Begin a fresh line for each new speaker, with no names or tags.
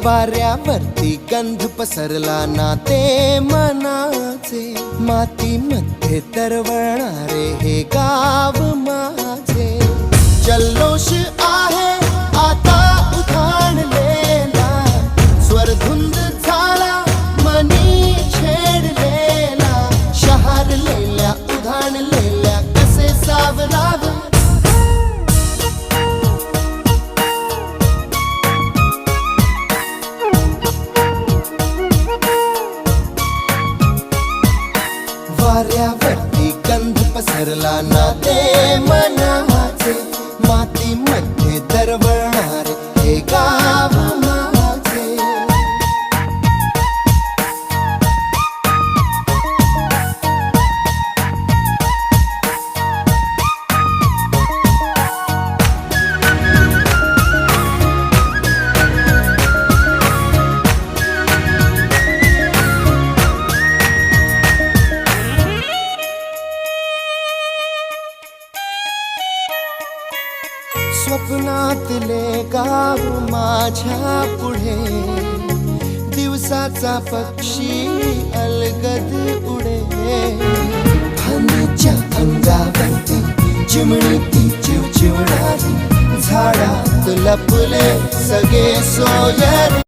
वाऱ्यावरती गंध पसरला ना ते मनाचे, मातीमध्ये तरवळणारे हे गाव माझे. जल्लोष आहे आता उधाणलेला, स्वरधुंद झाला मनी छेडलेला. शहारलेल्या उधाणलेल्या कसे सावरावे, वाऱ्यावरती गंध पसरला ना ते मनाचे, मातीमध्ये दरवळणारे हे गाव माझे. स्वप्नातले गाव माझ्या पुढे, दिवसाचा पक्षी अलगद उडे. फांदीच्या अंगावरती चिमणी ती चिवचिवणारी, झाडात लपले सगळे सोयरे.